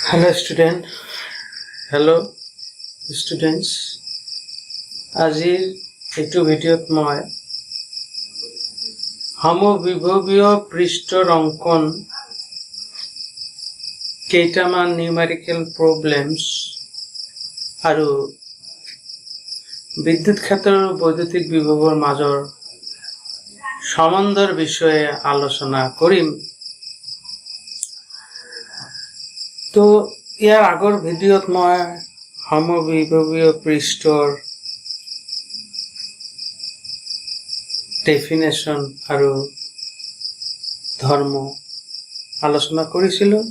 Hello students. আজিৰ এইটো ভিডিঅ'ত মই সমবিভৱীয় পৃষ্ঠৰ অংকন কেইটামান নিউমেৰিকেল প্ৰব্লেমছ আৰু বিদ্যুৎ ক্ষেত্ৰৰ বৈদ্যুতিক বিভৱৰ মাজৰ সম্বন্ধৰ বিষয়ে আলোচনা কৰিম। তো ইয়াৰ আগৰ ভিডিঅ'ত মই সমবিভৱীয় পৃষ্ঠৰ ডেফিনেশ্যন আৰু ধৰ্ম আলোচনা কৰিছিলোঁ।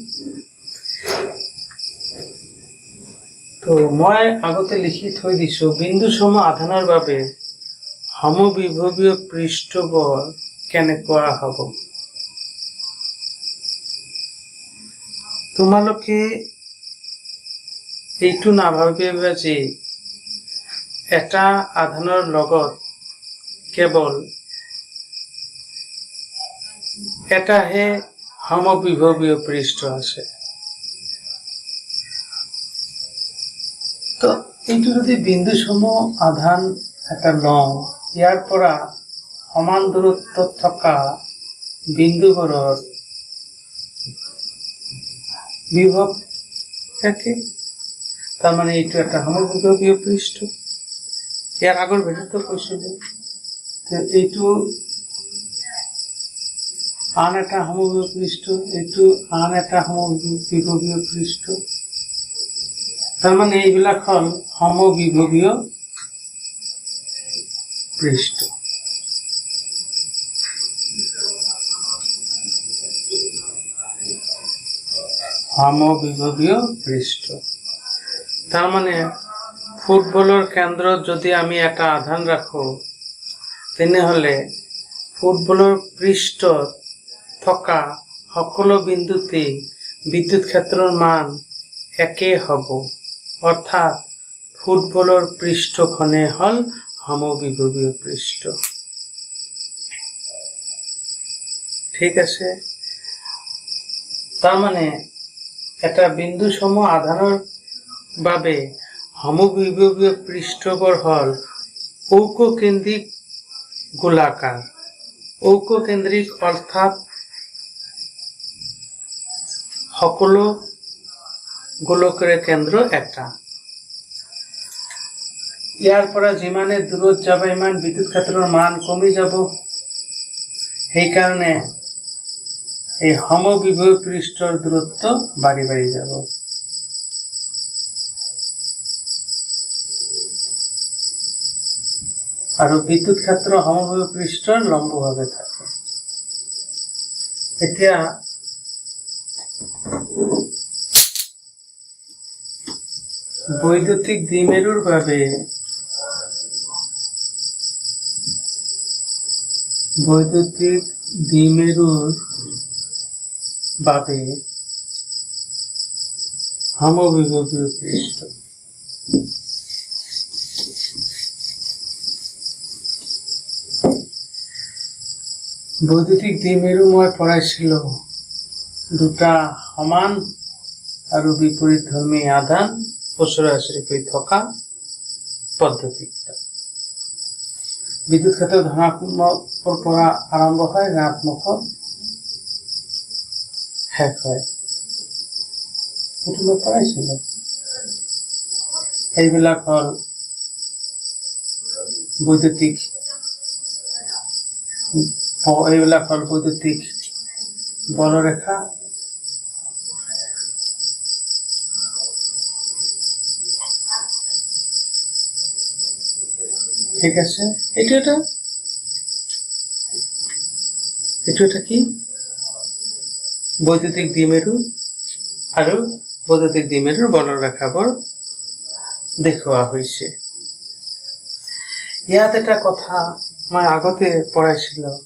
তো মই আগতে লিখি থৈ দিছোঁ বিন্দুসম আধানৰ বাবে সমবিভৱীয় পৃষ্ঠবোৰ কেনেকুৱা হ'ব। তোমালোকে এইটো নাভাবিবা যে এটা আধানৰ লগত কেৱল এটাহে সমবিভৱীয় পৃষ্ঠ আছে। তো এইটো যদি বিন্দুসম আধান এটা লওঁ, ইয়াৰ পৰা সমান দূৰত্বত থকা বিন্দুবোৰৰ বিভৱ একে, তাৰমানে এইটো এটা সমবিভৱীয় পৃষ্ঠ। ইয়াৰ আগৰ ভিডিঅ'টো কৈছিলোঁ এইটো আন এটা সমবিভৱ পৃষ্ঠ, এইটো আন এটা সমবিভৱীয় পৃষ্ঠ, তাৰমানে এইবিলাক হ'ল সমবিভৱীয় পৃষ্ঠ। সমবিভৱীয় পৃষ্ঠ তাৰমানে ফুটবলৰ কেন্দ্ৰত যদি আমি এটা আধান ৰাখোঁ, তেনেহ'লে ফুটবলৰ পৃষ্ঠত থকা সকলো বিন্দুতেই বিদ্যুৎ ক্ষেত্ৰৰ মান একেই হ'ব, অৰ্থাৎ ফুটবলৰ পৃষ্ঠখনে হ'ল সমবিভৱীয় পৃষ্ঠ। ঠিক আছে, তাৰমানে এটা বিন্দুসম আধানৰ বাবে সমবিভৱীয় পৃষ্ঠবোৰ হ'ল ঔককেন্দ্ৰিক গোলাকাৰ। ঔককেন্দ্ৰিক অৰ্থাৎ সকলো গোলকৰে কেন্দ্ৰ এটা। ইয়াৰ পৰা যিমানে দূৰত যাব ইমান বিদ্যুৎ ক্ষেত্ৰৰ মান কমি যাব। সেইকাৰণে এই সমবিভৱীয় পৃষ্ঠৰ দূৰত্ব বাঢ়ি বাঢ়ি যাব। আৰু বিদ্যুৎ ক্ষেত্ৰ সমবিভৱীয় পৃষ্ঠৰ লম্বভাৱে থাকে। এতিয়া বৈদ্যুতিক দ্বিমেৰুৰ বাবে সমবিভৱীয় পৃষ্ঠ বৈদ্যুতিক দ্বিমেৰু মই পঢ়াইছিলোঁ দুটা সমান আৰু বিপৰীতধৰ্মী আধান ওচৰা ওচৰিকৈ থকা পদ্ধতিটা। বিদ্যুৎ ক্ষেত্ৰ ধনাত্মকৰ পৰা আৰম্ভ হয়, ঋণাত্মকত শেষ হয়। সেইটো মই পঢ়াইছিলোঁ। এইবিলাক হ'ল বৈদ্যুতিক বলৰেখা। ঠিক আছে, এইটো এটা কি বৈদ্যুতিক দ্বিমেৰু আৰু বৈদ্যুতিক দ্বিমেৰুৰ বলৰেখাবোৰ দেখুওৱা হৈছে। ইয়াত এটা কথা মই আগতে পঢ়াইছিলোঁ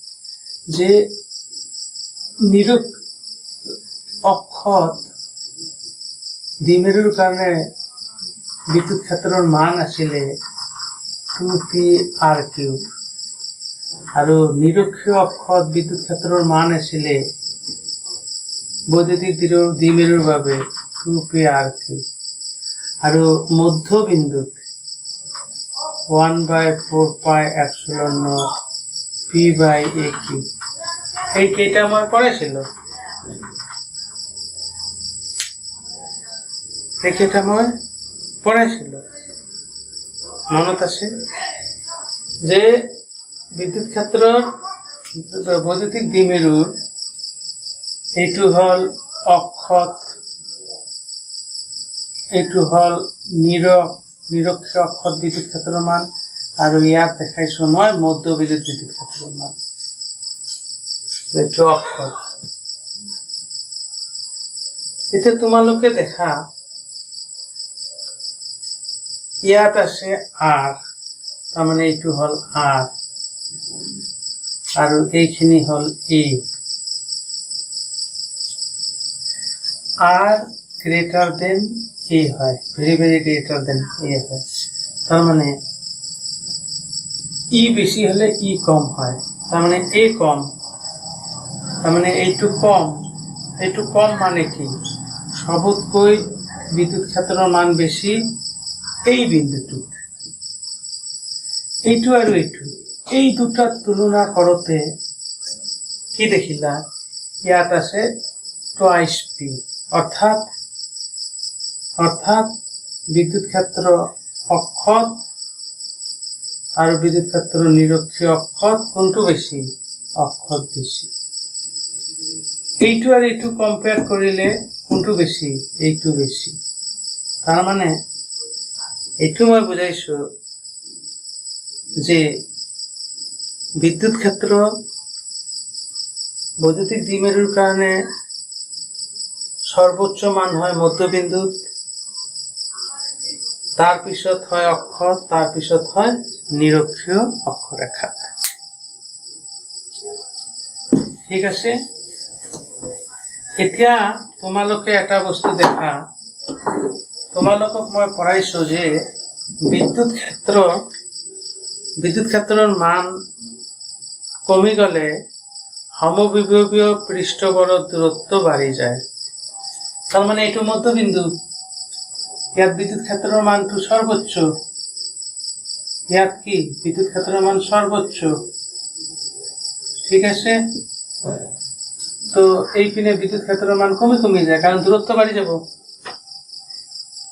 যে অক্ষত দ্বিমেৰুৰ কাৰণে বিদ্যুৎ ক্ষেত্ৰৰ মান আছিলে 2πr³ আৰু নিৰক্ষীয় অক্ষত বিদ্যুৎ ক্ষেত্ৰৰ মান আছিলে বৈদ্যুতিক দ্বিমেৰুৰ বাবে 2p r3 আৰু মধ্যবিন্দুত 1/4 পাই epsilon not p by aq এই কেইটা মই পঢ়াইছিলো এইকেইটা মই পঢ়াইছিলো মনত আছে যে বিদ্যুৎ ক্ষেত্ৰৰ বৈদ্যুতিক দ্বিমেৰুৰ এইটো হল অক্ষত এইটো হল নিৰক্ষ অক্ষত বিদ্যুৎ ক্ষেত্ৰৰ মান আৰু ইয়াত দেখাইছো মই মধ্যবিন্দুত বিদ্যুৎ ক্ষেত্ৰৰ মান এইটো অক্ষত এতিয়া তোমালোকে দেখা ইয়াত আছে r তাৰমানে এইটো হল r আৰু এইখিনি হল a r greater than a হয় very very greater than a হয় তাৰমানে e বেশি হলে e কম হয় তাৰমানে a কম তাৰমানে এইটো কম মানে কি সবতকৈ বিদ্যুৎ ক্ষেত্ৰৰ মান বেশি এই বিন্দুটো এইটো আৰু এইটো এই দুটা তুলনা কৰোতে কি দেখিলা ইয়াত আছে টুৱাইস p অর্থাৎ বিদ্যুৎ ক্ষেত্র অক্ষত আর বিদ্যুৎ ক্ষেত্র নিরক্ষীয় অক্ষত কোনটো বেশি অক্ষত বেশি এইটো আর এইটো কম্পেয়ার করিলে কোনটো বেশি এইটো বেশি তার মানে এইটো মই বুঝাইছো যে বিদ্যুৎ ক্ষেত্র বৈদ্যুতিক দ্বিমেরুর কারণে সর্বোচ্চ মান হয় মধ্যবিন্দুত তার পিছত হয় অক্ষত তার পিছত হয় নিরক্ষীয় অক্ষরেখা ঠিক আছে এতিয়া তোমালোকে এটা বস্তু দেখা তোমালোকক মই পঢ়াইছো যে বিদ্যুৎ ক্ষেত্ৰৰ মান কমি গলে সমবিভৱীয় পৃষ্ঠবোৰৰ দূৰত্ব বাঢ়ি যায় তাৰ মানে এইটো মধ্যবিন্দু ইয়াত বিদ্যুৎ ক্ষেত্ৰৰ মানটো সৰ্বোচ্চ ইয়াত কি বিদ্যুৎ ক্ষেত্ৰৰ মান সৰ্বোচ্চ ঠিক আছে তো এইপিনে বিদ্যুৎ ক্ষেত্ৰৰ মান কমি যায় কাৰণ দূৰত্ব বাঢ়ি যাব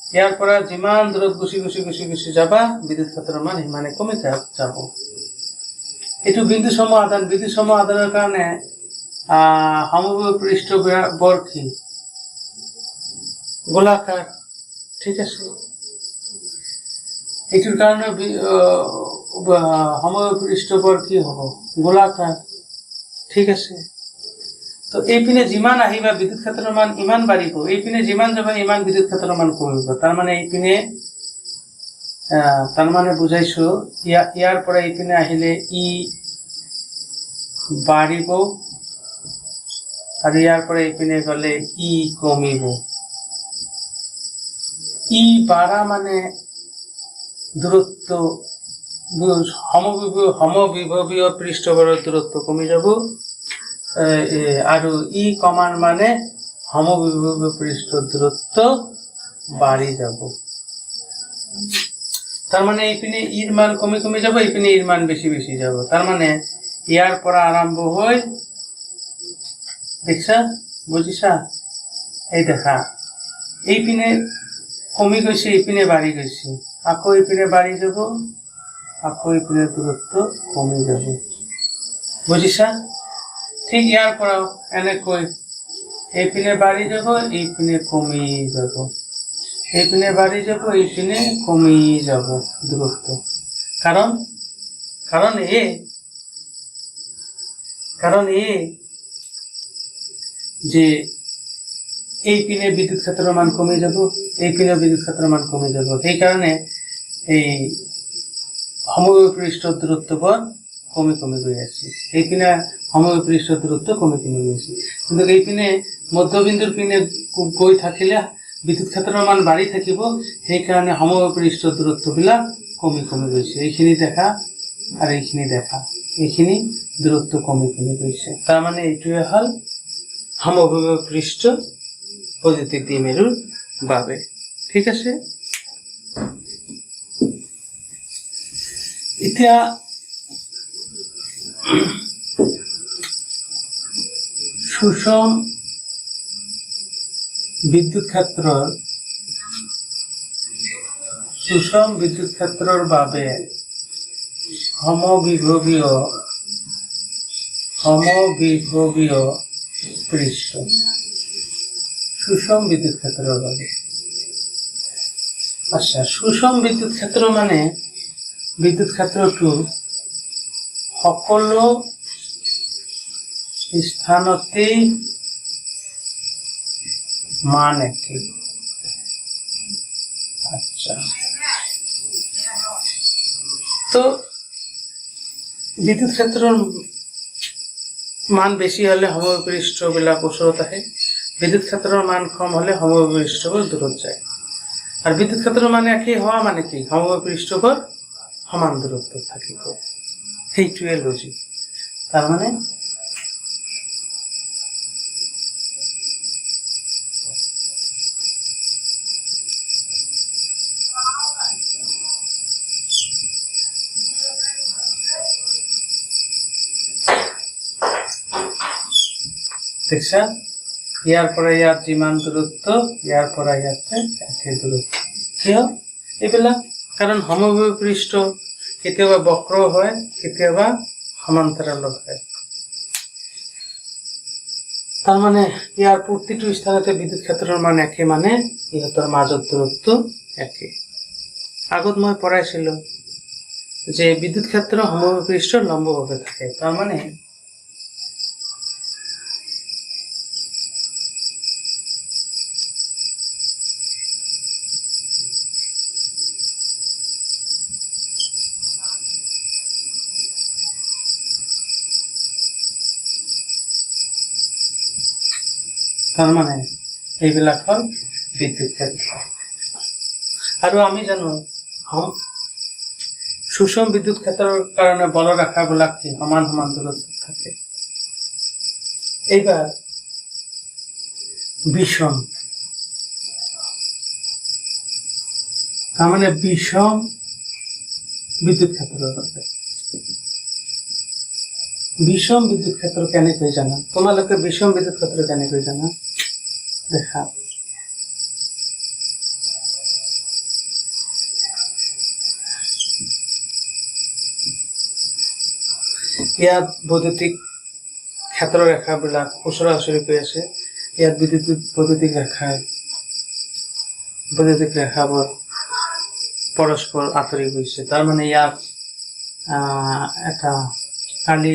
ইয়াৰ পৰা যিমান দূৰত গুছি যাবা বিদ্যুৎ ক্ষেত্ৰৰ মান সিমানে কমি যাব এইটো বিন্দু সম আধানৰ কাৰণে সমবাহু পৃষ্ঠবোৰ কি গোলাকাৰ ঠিক আছে এইটোৰ কাৰণে সমবাহু পৃষ্ঠবোৰ কি হ'ব গোলাকাৰ ঠিক আছে তো এইপিনে যিমান আহিবা বিদ্যুৎ ক্ষেত্ৰৰ মান ইমান বাঢ়িব এইপিনে যিমান যাবা ইমান বিদ্যুৎ ক্ষেত্ৰৰ মান কমিব তাৰ মানে এইপিনে তাৰ মানে বুজাইছো ইয়াৰ পৰা এইপিনে আহিলে ই বাঢ়িব আৰু ইয়াৰ পৰা এইপিনে গলে ই কমিব ই বাড়া মানে দূৰত্ব সমবিভৱীয় পৃষ্ঠবোৰৰ দূৰত্ব কমি যাব আৰু ই কমাৰ মানে সমবিভৱীয় পৃষ্ঠৰ দূৰত্ব বাঢ়ি যাব তাৰ মানে এইপিনে ইৰ মান কমি যাব এইপিনে ইৰ মান বেশি যাব তাৰ মানে ইয়াৰ পৰা আৰম্ভ হৈ দেখছা বুজিছা এই দেখা এইপিনে কমি গৈছে এইপিনে বাঢ়ি গৈছে আকৌ এইপিনে বাঢ়ি যাব আকৌ এইপিনে দূৰত্ব কমি যাব বুজিছা ঠিক ইয়াৰ পৰা এনেকৈ এইপিনে বাঢ়ি যাব এইপিনে কমি যাব এইপিনে বাঢ়ি যাব এইপিনে কমি যাব দূৰত্ব কাৰণ যে এইপিনে বিদ্যুৎ ক্ষেত্ৰৰ মান কমি যাব এইপিনে বিদ্যুৎ ক্ষেত্ৰৰ মান কমি যাব সেই কাৰণে এই সমবাহু পৃষ্ঠৰ দূৰত্ববোৰ কমি গৈ আছে এইপিনে সমবাহু পৃষ্ঠৰ দূৰত্ব কমি গৈ আছে কিন্তু এইপিনে মধ্যবিন্দুৰ পিনে গৈ থাকিলে বিদ্যুৎ ক্ষেত্ৰৰ মান বাঢ়ি থাকিব সেই কাৰণে সমবাহু পৃষ্ঠৰ দূৰত্ববিলাক কমি গৈছে এইখিনি দেখা আৰু এইখিনি দেখা এইখিনি দূৰত্ব কমি গৈছে তাৰ মানে এইটোৱে হল সমবাহু পৃষ্ঠ বৈদ্যুতিক দ্বিমেৰুৰ বাবে ঠিক আছে। এতিয়া সুষম বিদ্যুৎ ক্ষেত্ৰৰ বাবে সমবিভৱীয় পৃষ্ঠ সুষম বিদ্যুৎ ক্ষেত্ৰৰ বাবে। আচ্ছা, সুষম বিদ্যুৎ ক্ষেত্ৰ মানে বিদ্যুৎ ক্ষেত্ৰটো সকলো স্থানতেই মান একে। আচ্ছা, তো বিদ্যুৎ ক্ষেত্ৰৰ মান বেছি হলে সমপৃষ্ঠবিলাক ওচৰত আহে, বিদ্যুৎ ক্ষেত্ৰৰ মান কম হলে সমপৃষ্ঠবোৰ দূৰত যায়। আৰ বিদ্যুৎ ক্ষেত্ৰৰ মান একেই হওয়া মানে কি সমপৃষ্ঠবোৰ সমান দূৰত্বত থাকিব, সেইটোৱে লজিক। তাৰ মানে দেখছা, ইয়াৰ পৰা ইয়াত যিমান দূৰত্ব, ইয়াৰ পৰা ইয়াতে একে দূৰত্ব। কিয় এইবিলাক? কাৰণ সমবাহু পৃষ্ঠ কেতিয়াবা বক্ৰ হয়, কেতিয়াবা সমান্তৰাল হয়। তাৰ মানে ইয়াৰ প্ৰতিটো স্থানতে বিদ্যুৎ ক্ষেত্ৰৰ মান একে, মানে ইহঁতৰ মাজত দূৰত্ব একে। আগত মই পঢ়াইছিলো যে বিদ্যুৎ ক্ষেত্ৰ সমবাহু পৃষ্ঠৰ লম্বভাৱে থাকে। তাৰ মানে এইবিলাক হল বিদ্যুৎ ক্ষেত্ৰ। আৰু আমি জানো সুষম বিদ্যুৎ ক্ষেত্ৰৰ কাৰণে বলৰেখাবিলাক কি সমান সমান দূৰত্বত থাকে। এইবাৰ বিষম, তাৰমানে বিষম বিদ্যুৎ ক্ষেত্ৰৰ বাবে। বিষম বিদ্যুৎ ক্ষেত্ৰ কেনেকৈ জানা? তোমালোকে বিষম বিদ্যুৎ ক্ষেত্ৰ কেনেকৈ জানা দেখা। ইয়াত বৈদ্যুতিক ক্ষেত্ৰ ৰেখাবিলাক ওচৰা ওচৰিকৈ আছে। ইয়াত বৈদ্যুতিক ৰেখাবোৰ পৰস্পৰ আঁতৰি গৈছে। তাৰ মানে ইয়াত এটা কালি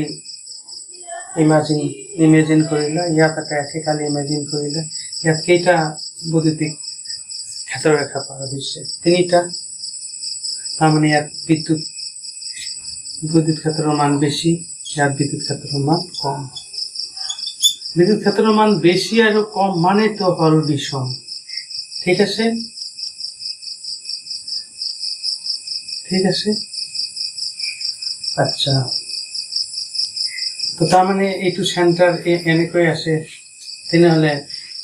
ইমেজিন কৰিলে, ইয়াত এটা একে কালি ইমেজিন কৰিলে, ইয়াত কেইটা বৈদ্যুতিক ক্ষেত্ৰ ৰেখা পাৰ হৈছে? 3টা। তাৰমানে ইয়াত বিদ্যুৎ ক্ষেত্ৰৰ মান বেছি, ইয়াত বিদ্যুৎ ক্ষেত্ৰৰ মান কম। বিদ্যুৎ ক্ষেত্ৰৰ মান বেছি আৰু কম মানে তো হল বিষম। ঠিক আছে, ঠিক আছে। আচ্ছা, তো তাৰমানে এইটো চেণ্টাৰ এনেকৈ আছে, তেনেহলে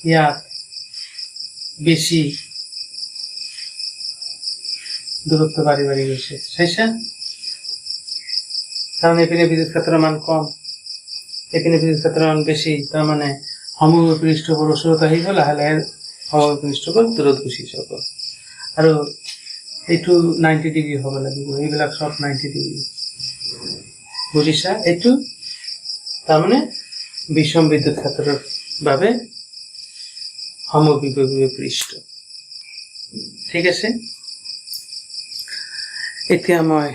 ইয়াত বেছি দূৰত্ব বাঢ়ি বাঢ়ি গৈছে, চাইছা? কারণ এখানে বিদ্যুৎ ক্ষেত্রের মান কম, এখানে বিদ্যুৎ ক্ষেত্রের মান বেশি। তার মানে সমবাহু পৃষ্ঠবোৰ ওচৰত আহিব, লাহে লাহে সমবাহু পৃষ্ঠবোৰ দূৰত গুচি যাব। আৰু এইটো 90 ডিগ্ৰী হ'ব লাগিব, এইবিলাক সব 90 ডিগ্ৰী। বুজিছা? এইটো তাৰমানে বিষম বিদ্যুৎ ক্ষেত্ৰৰ বাবে সমবিভৱীয় পৃষ্ঠ। ঠিক আছে, এতিয়া মই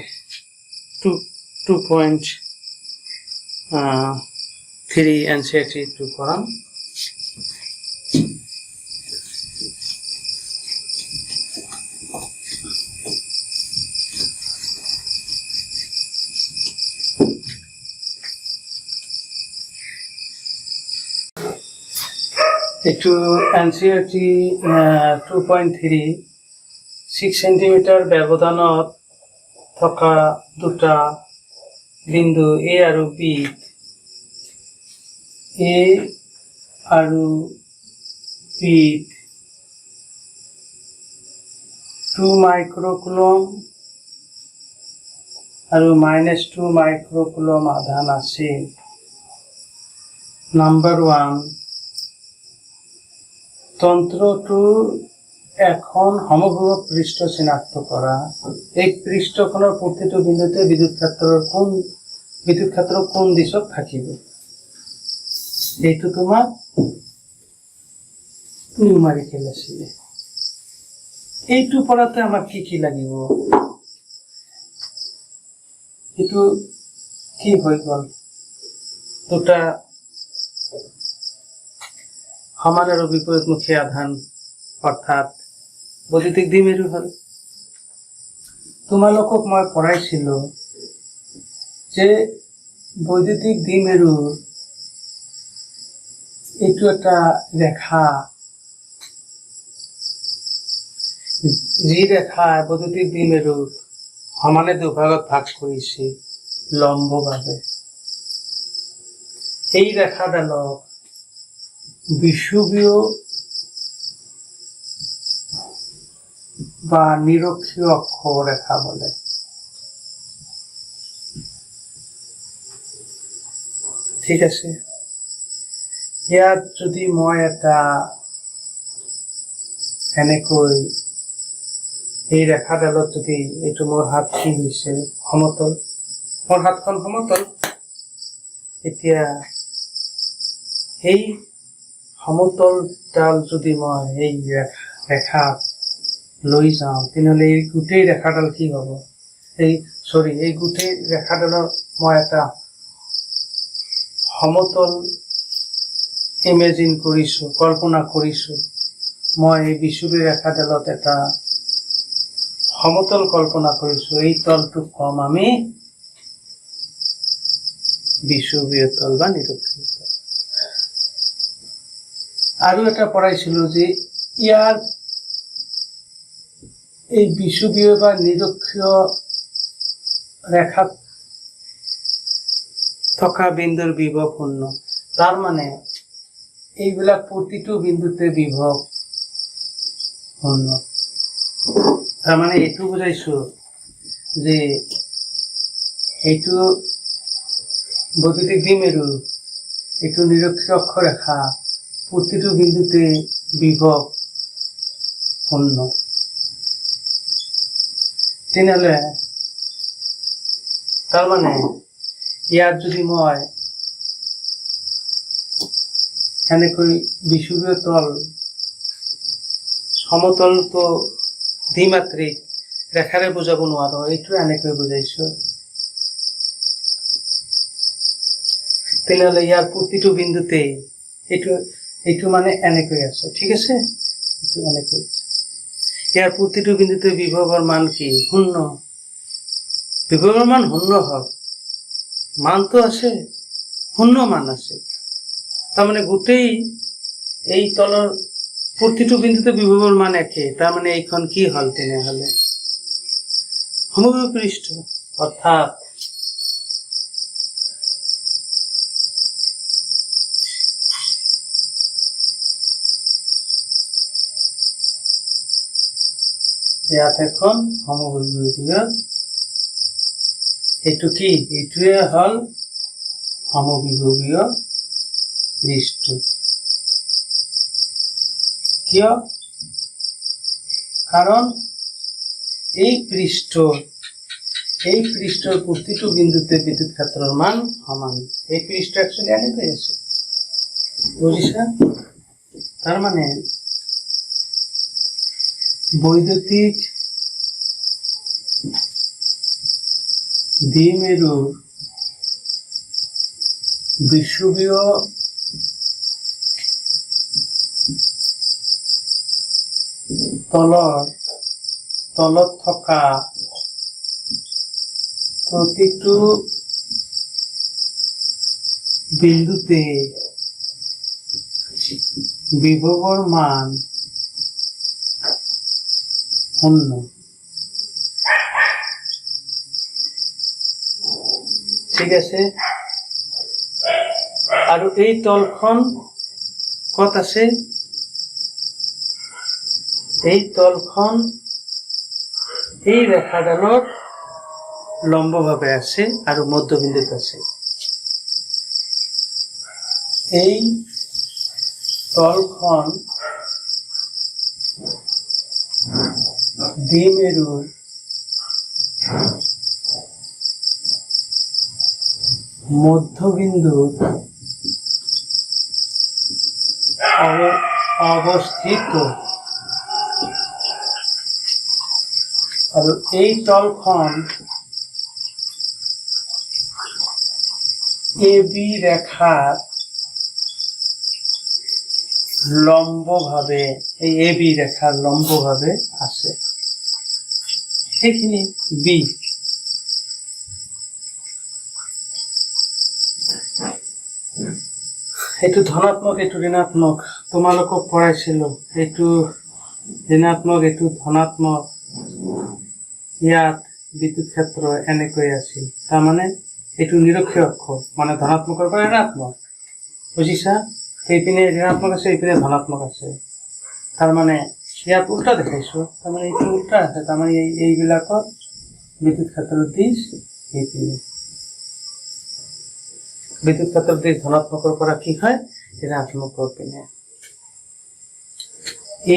2.3 NCERT টো কৰাম। এইটো NCERT 2.3 6 সেন্টিমিটাৰ ব্যৱধানত থকা দুটা বিন্দু A আৰু B, A আৰু B 2 মাইক্ৰকুলম আৰু -2 মাইক্ৰকুলম আধান আছে। নাম্বাৰ 1, তন্ত্ৰটোৰ এখন সমগ্ৰ পৃষ্ঠ চিনাক্ত কৰা। এই পৃষ্ঠখনৰ প্ৰতিটো বিন্দুতে বিদ্যুৎ ক্ষেত্ৰ কোন দিশত থাকিব। এইটো তোমাৰ নিউমাৰিকেল আছিলে। এইটো পঢ়াতে আমাক কি লাগিব, এইটো কি হৈ গ'ল, দুটা সমান আৰু বিপৰীতমুখী আধান অৰ্থাৎ বৈদ্যুতিক দ্বিমেৰু হ'ল। তোমালোকক মই পঢ়াইছিলো যে বৈদ্যুতিক দ্বিমেৰুৰ এইটো এটা ৰেখা, যি ৰেখা বৈদ্যুতিক দ্বিমেৰু সমানে দুভাগত ভাগ কৰিছে লম্বভাৱে। এই ৰেখাডালক বিষুৱীয় বা নিৰক্ষীয় অক্ষ ৰেখা বলে। ঠিক আছে, ইয়াত যদি মই এটা এনেকৈ এই ৰেখাডালত যদি এইটো মোৰ হাত কি হৈছে সমতল, মোৰ হাতখন সমতল, এতিয়া এই সমতলডাল যদি মই এই ৰেখা লৈ যাওঁ তেনেহ'লে এই গোটেই ৰেখাডাল কি হ'ব, এই গোটেই ৰেখাডালৰ মই এটা সমতল ইমেজিন কৰিছো, কল্পনা কৰিছো। মই এই বিষুৱী ৰেখাডালত এটা সমতল কল্পনা কৰিছো। এই তলটোক কম আমি বিষুৱীয় তল বা নিৰক্ষীয় তল। আৰু এটা পঢ়াইছিলো যে ইয়াৰ এই বিষুৱীয় বা নিৰক্ষীয় ৰেখাত থকা বিন্দুৰ বিভৱ শূন্য। তাৰ মানে এইবিলাক প্ৰতিটো বিন্দুতে বিভৱ শূন্য। তাৰমানে এইটো বুজাইছো যে এইটো বৈদ্যুতিক দ্বিমেৰু, এইটো নিৰক্ষীয় অক্ষৰেখা, প্ৰতিটো বিন্দুতে বিভৱ শূন্য। তেনেহ'লে তাৰমানে ইয়াত যদি মই এনেকৈ বিষুৱীয় তল সমতলটো দ্বিমাত্ৰিক ৰেখাৰে বুজাব নোৱাৰো, এইটো এনেকৈ বুজাইছো। তেনেহ'লে ইয়াৰ প্ৰতিটো বিন্দুতে এইটো মানে এনেকৈ আছে। ঠিক আছে, এইটো এনেকৈ আছে। ইয়াৰ প্ৰতিটো বিন্দুতে বিভৱৰ মান কি শূন্য। বিভৱৰ মান শূন্য হওক, মানটো আছে, শূন্য মান আছে। তাৰমানে গোটেই এই তলৰ প্ৰতিটো বিন্দুতে বিভৱৰ মান একে। তাৰমানে এইখন কি হ'ল তেনেহ'লে সমগ্ৰ পৃষ্ঠ, অৰ্থাৎ ইয়াত এখন সমবিভৱীয়, এইটো কি, এইটোৱে হ'ল সমবিভৱীয় পৃষ্ঠ। কিয়? কাৰণ এই পৃষ্ঠৰ প্ৰতিটো বিন্দুতে বিদ্যুৎ ক্ষেত্ৰৰ মান সমান। এই পৃষ্ঠ একচুৱেলি এনেকৈ আছে, বুজিছা? তাৰমানে বৈদ্যুতিক দ্বিমেৰুৰ বিষুৱীয় তলত থকা প্ৰতিটো বিন্দুতে বিভৱৰ মান শূন্য। ঠিক আছে, আৰু এই তলখন ক'ত আছে? এই তলখন এই ৰেখাডালৰ লম্বভাৱে আছে আৰু মধ্যবিন্দুত আছে। এই তলখন দ্বিমেৰুৰ মধ্যবিন্দুত অৱস্থিত আৰু এই তলখন AB ৰেখাৰ লম্বভাৱে এই AB ৰেখাৰ লম্বভাৱে আছে। সেইখিনি বি। এইটো ধনাত্মক, এইটো ঋণাত্মক। তোমালোকক পঢ়াইছিলো, এইটো ঋণাত্মক, এইটো ধনাত্মক। ইয়াত বিদ্যুৎ ক্ষেত্ৰ এনেকৈ আছিল। তাৰমানে এইটো নিৰক্ষীয় অক্ষ, মানে ধনাত্মকৰ পৰা ঋণাত্মক। বুজিছা? এইপিনে ঋণাত্মক আছে, এইপিনে ধনাত্মক আছে। তাৰমানে ইয়াত উল্টা দেখাইছো, তাৰমানে এইটো উল্টা আছে। তাৰমানে এইবিলাকত বিদ্যুৎ ক্ষেত্ৰৰ দিশ এইপিনে। বিদ্যুৎ ক্ষেত্ৰৰ দিশ ধনাত্মকৰ পৰা কি হয়? ঋণাত্মকৰ পিনে।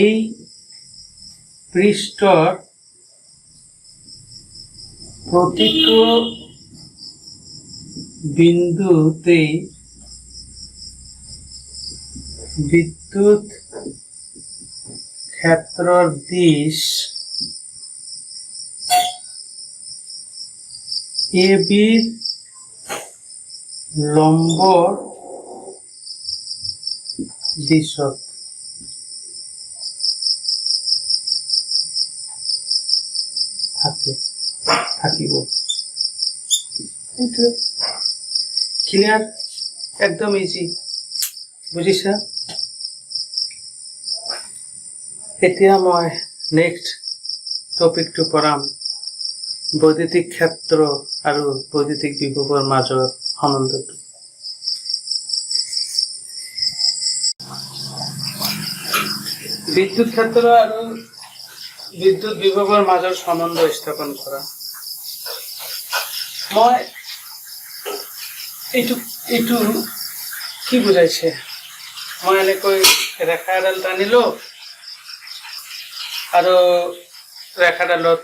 এই পৃষ্ঠৰ প্ৰতিটো বিন্দুতেই বিদ্যুৎ ক্ষেত্ৰৰ দিশ এবিৰ লম্ব দিশত থাকিব। এইটো ক্লিয়াৰ, একদম ইজি। বুজিছা? এতিয়া মই নেক্সট টপিকটো পঢ়াম, বৈদ্যুতিক ক্ষেত্ৰ আৰু বৈদ্যুতিক বিভৱৰ মাজৰ সম্বন্ধটো। বিদ্যুৎ ক্ষেত্ৰ আৰু বিদ্যুৎ বিভৱৰ মাজৰ সম্বন্ধ স্থাপন কৰা। মই এইটো কি বুজাইছে? মই এনেকৈ ৰেখা এডাল টানিলো আৰু ৰেখাডালত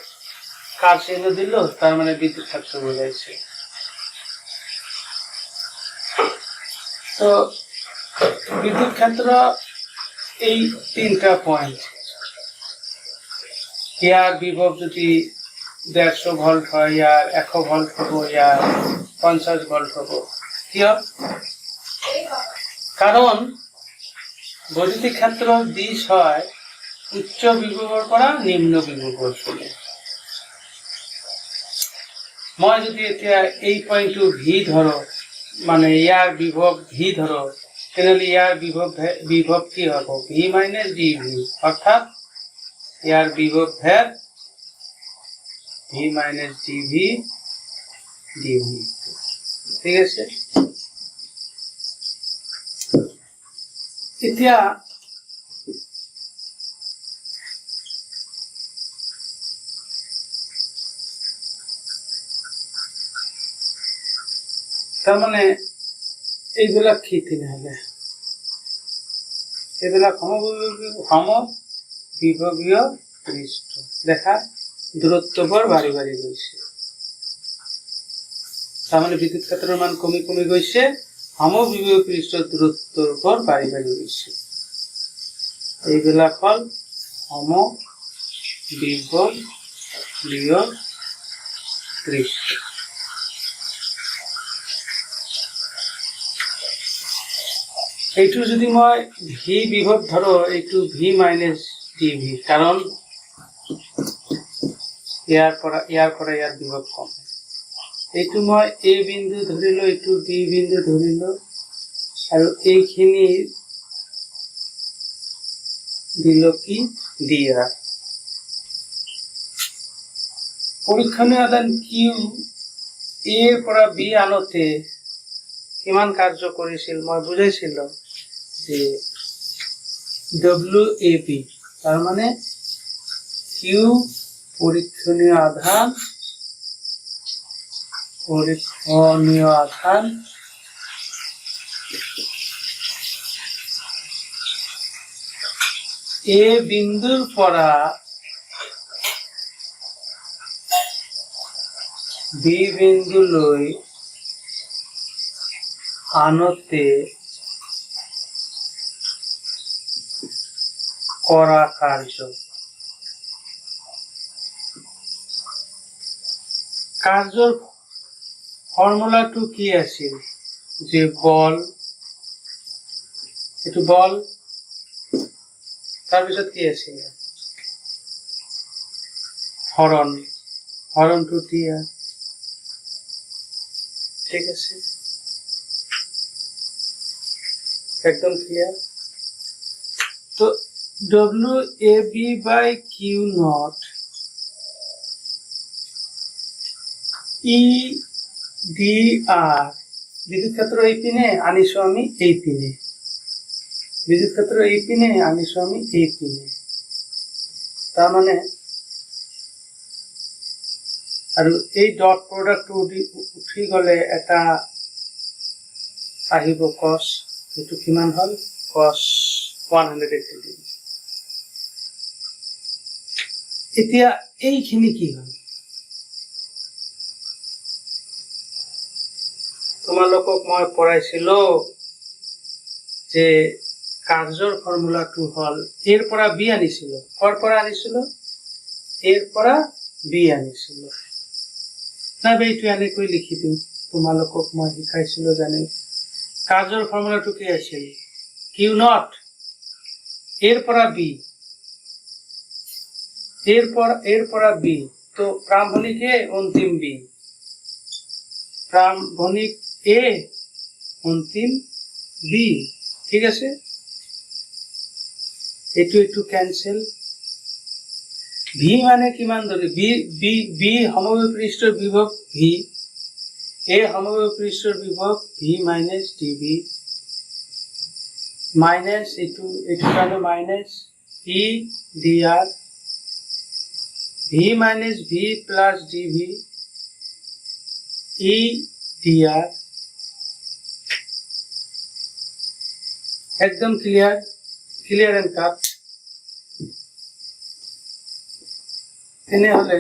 কার চিহ্ন দিল, তার মানে বিদ্যুৎ ক্ষেত্র বুঝাইছে। তো বিদ্যুৎ ক্ষেত্র এই তিনটা পয়েন্ট। ইয়ার বিভব যদি 150 ভোল্ট হয়, ইয়ার 100 ভোল্ট হবো, ইয়ার 50 ভোল্ট হবো। কিয়? কারণ বৈদ্যুতিক ক্ষেত্র দিশ হয় উচ্চ বিভবের পৰা নিম্ন বিভবের ফালে। মই যদি এতিয়া এই পয়েন্টটো ভি ধরো, মানে ইয়ার বিভব ভি ধরো, তাহলে ইয়ার বিভব কি হবে? ভি মাইনাস ডিভি, অর্থাৎ ইয়ার বিভব ভেদ ভি মাইনাস ডিভি ডিভি। ঠিক আছে? এতিয়া তার মানে এইবিলাক কি তেনেহলে? এইবিলাক সমবিভৱীয় পৃষ্ঠ। দেখা দূৰত্ববোৰ বাঢ়ি বাঢ়ি গৈছে। তাৰমানে বিদ্যুৎ ক্ষেত্ৰৰ মান কমি কমি গৈছে, সমবিভৱীয় পৃষ্ঠৰ দূৰত্ববোৰ বাঢ়ি বাঢ়ি গৈছে। এইবিলাক হল সমবিভৱীয় পৃষ্ঠ। এইটো যদি মই ভি বিভব ধরো, এইটো ভি মাইনাস ডিভি, কারণ ইয়ার বিভব কম। এইটো মই এ বিন্দু ধরিলো, এইটো বি বিন্দু ধরিলো, আর এইখিনি দিল কি ডি আর। পরীক্ষণীয় আদান কিউ এর পৰা বি আনতে কিমান কাৰ্য কৰিছিল মই বুজাইছিলো যে WAP, তার মানে কিউ পরীক্ষণীয় আধান এ বিন্দুর পরা বি বিন্দু লৈ আনতে করা কার্য। কাৰ্যৰ ফৰ্মুলাটো কি আছিল যে বল, এইটো বল, তাৰপিছত কি আছিল হৰণটো দিয়া, ঠিক আছে, একদম ক্লিয়ার। তো WAB by Q naught EDR বিদ্যুৎ ক্ষেত্র এই পিনে আনিছো আমি এই পিনে, বিদ্যুৎ ক্ষেত্র এই পিনে আনিছো আমি এই পিনে, তার মানে আৰু এই ডট প্রডাক্ট উঠি গলে এটা আহিব cos, এইটো কিমান হল cos 180 ডিগ্ৰী। এতিয়া এইখিনি কি হল, তোমালোকক মই পঢ়াইছিলো যে কাৰ্যৰ ফৰ্মুলাটো হল এৰ পৰা বি আনিছিলো, কৰ পৰা আনিছিলো, এৰ পৰা বি আনিছিলো। না এইটো এনেকৈ লিখি দিম, তোমালোকক মই শিকাইছিলো জানে। কাৰ্যৰ ফৰ্মুলাটো কি আছিল, কিউ নট এৰ পৰা বি, এৰ পৰা বি, তো প্রারম্ভিক এ অন্তিম বি, প্রারম্ভিক এ অন্তিম বি, ঠিক আছে। এইটো ক্যান্সেল। ভি মানে কিমান ধৰি বি সমবাহু পৃষ্ঠৰ বিভৱ ভি, এ সমবাহু পৃষ্ঠৰ বিভৱ ভি মাইনাস ডিভি মাইনাস এইটো কাৰণে minus E D R V minus V plus ডিভি ই ডি আৰ। একদম ক্লিয়াৰ এন্ড কাট। তেনেহলে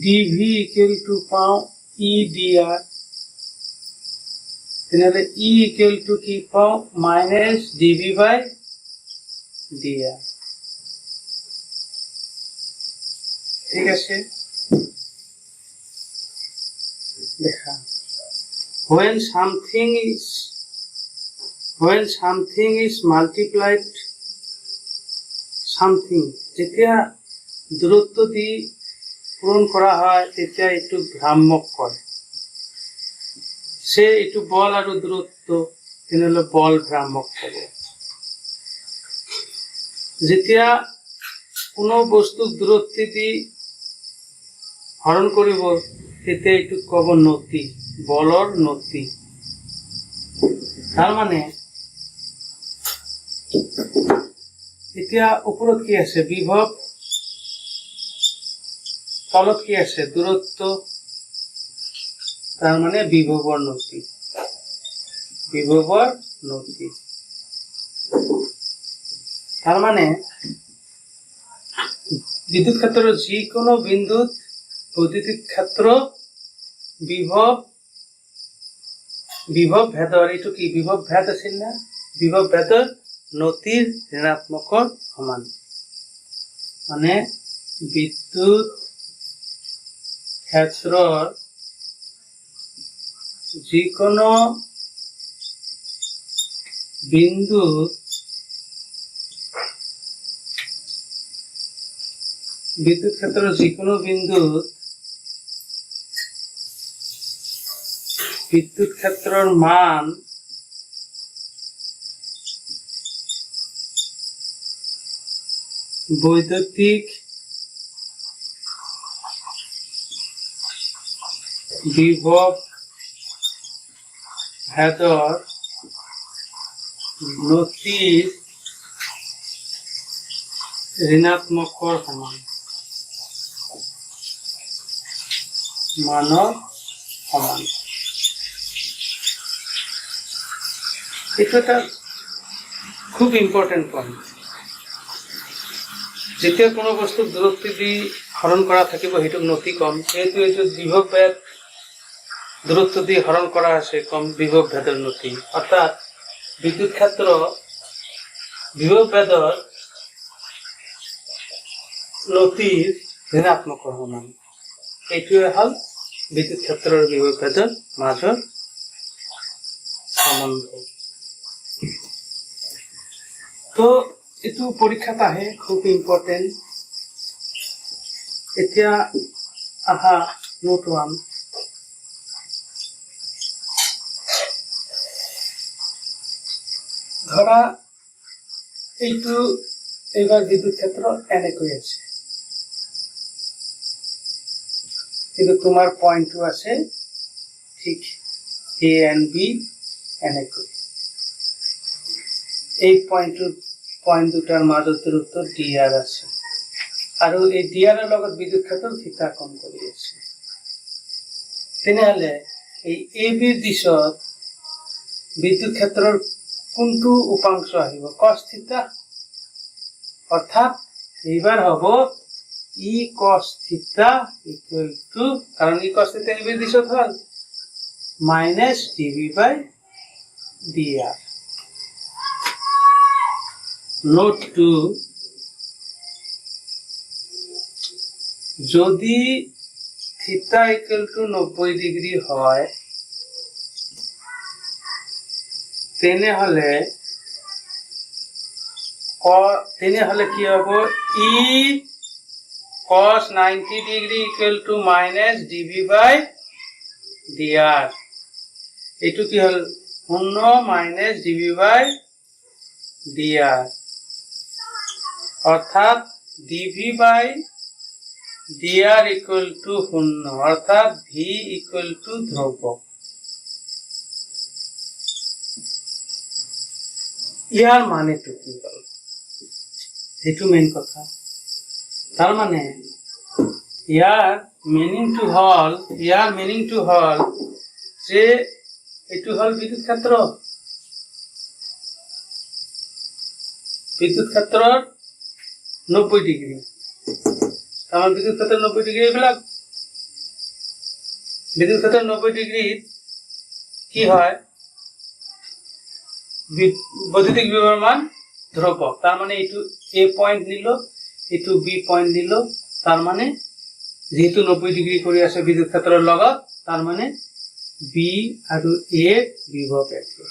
ডিভি ইকুয়াল টু পাও ই ডি আৰ, তেনেহলে ই ইকুয়াল টু কি পাও মাইনাস ডিভি বাই ডি আৰ, ঠিক আছে। দেখা when something is multiplied something, যেতিয়া দূৰত্ব দি পূৰণ কৰা হয় তেতিয়া এইটো ভ্ৰাম্যক কয়। সে এইটো বল আৰু দূৰত্ব, তেনেহলে বল ভ্ৰাম্যক কব। যেতিয়া কোনো বস্তুক দূৰত্ব দি হৰণ কৰিব তেতিয়া এইটো কব নতি, বলৰ নতি। তাৰ মানে এতিয়া ওপৰত কি আছে বিভৱ, তলত কি আছে দূৰত্ব, তাৰ মানে বিভৱৰ নতি, বিভৱৰ নতি। তাৰ মানে বিদ্যুৎ ক্ষেত্ৰৰ যিকোনো বিন্দুত বৈদ্যুতিক ক্ষেত্ৰ বিভৱ ভেদৰ, এইটো কি বিভৱ ভেদ আছিল না, বিভৱ ভেদৰ নতিৰ ঋণাত্মকৰ সমান। মানে বিদ্যুৎ ক্ষেত্ৰৰ যিকোনো বিন্দুত বিদ্যুৎ ক্ষেত্ৰৰ যিকোনো বিন্দুত বিদ্যুৎ ক্ষেত্ৰৰ মান বৈদ্যুতিক বিভৱ ভেদৰ নতিৰ ঋণাত্মকৰ সমান মানৰ সমান। এইটো এটা খুব ইম্পৰ্টেণ্ট পইণ্ট। যেতিয়া কোনো বস্তুক দূৰত্ব দি হৰণ কৰা থাকিব সেইটোক নতি কম, সেইটো এইটো বিভৱ ভেদ দূৰত্ব দি হৰণ কৰা আছে কম বিভৱ ভেদৰ নতি। অৰ্থাৎ বিদ্যুৎ ক্ষেত্ৰ বিভৱ ভেদৰ নতিৰ ঋণাত্মকৰ সমান। এইটোৱে হ'ল বিদ্যুৎ ক্ষেত্ৰৰ বিভৱ ভেদৰ মাজৰ সম্বন্ধ। তো এইটো পৰীক্ষাত আহে, খুব ইম্পৰ্টেণ্ট। এতিয়া আহা নোট 1। ধৰা এইটো এইবাৰ বিদ্যুৎ ক্ষেত্ৰ এনেকৈ আছে, কিন্তু তোমাৰ পইণ্টটো আছে ঠিক এ এণ্ড বি এনেকৈ। এই পইণ্ট দুটাৰ মাজত দূৰত্ব ডি আৰ আছে, আৰু এই ডি আৰৰ লগত বিদ্যুৎ ক্ষেত্ৰৰ থিতা কোণ কৰি আছে। তেনেহলে এই এ বিৰ দিশত বিদ্যুৎ ক্ষেত্ৰৰ কোনটো উপাংশ আহিব? কস থিতা। অৰ্থাৎ এইবাৰ হ'ব ই কস থিতা ইকুৱেল টু, কাৰণ ই কস থিতা এ বিৰ দিশত হ'ল, মাইনাছ ডিভি বাই ডি আৰ। নোট 2, যদি থিতা ইকুৱেল টু 90 ডিগ্ৰী হয় তেনেহলে কি হ'ব? ই cos 90 degree equal to minus ডিভি বাই ডি আৰ। এইটো কি হ'ল? 0 মাইনাছ ডিভি বাই ডি আৰ। অৰ্থাৎ ডিভি বাই ডি আৰ ইকুৱেল টু 0, অৰ্থাৎ ভি ইকুৱেল টু ধ্ৰুৱক। ইয়াৰ মানেটো কি হ'ল? সেইটো মেইন কথা। তাৰ মানে ইয়াৰ মিনিংটো হ'ল যে এইটো হ'ল বিদ্যুৎ ক্ষেত্ৰৰ 90 ডিগ্ৰী। আমাৰ বিদ্যুৎ ক্ষেত্ৰৰ 90 ডিগ্ৰী এইবিলাক। বিদ্যুৎ ক্ষেত্ৰৰ 90 ডিগ্ৰীত কি হয়? বৈদ্যুতিক বিভবৰ মান ধ্ৰুৱক। তাৰ মানে এইটো এ পইণ্ট নিল, এইটো বি পইণ্ট নিল, তাৰ মানে যেহেতু 90 ডিগ্ৰী কৰি আছে বিদ্যুৎ ক্ষেত্ৰৰ লগত, তাৰ মানে বি আৰু এ বিভৱ একে।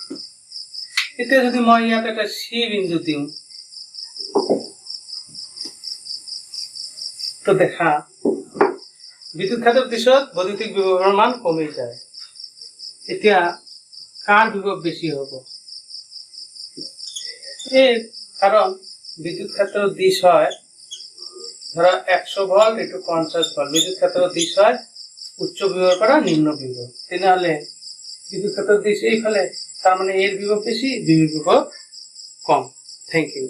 এতিয়া যদি মই ইয়াত এটা চি বিন্দু দিওঁ, তো দেখা বিদ্যুৎ ক্ষেত্ৰৰ পিছত বৈদ্যুতিক বিভবৰ মান কমি যায়। এতিয়া কাৰ বিভৱ বেছি হ'ব? কারণ বিদ্যুৎ ক্ষেত্র দিশ হয় ধরা 100 ভোল্ট একটু 50 ভোল্ট, বিদ্যুৎ ক্ষেত্র দিশ হয় উচ্চ বিভব করা নিম্ন বিভব। তাহলে বিদ্যুৎ ক্ষেত্র দিশ এই ফলে, তার মানে এর বিভব বেশি, বিভব কম। Thank U.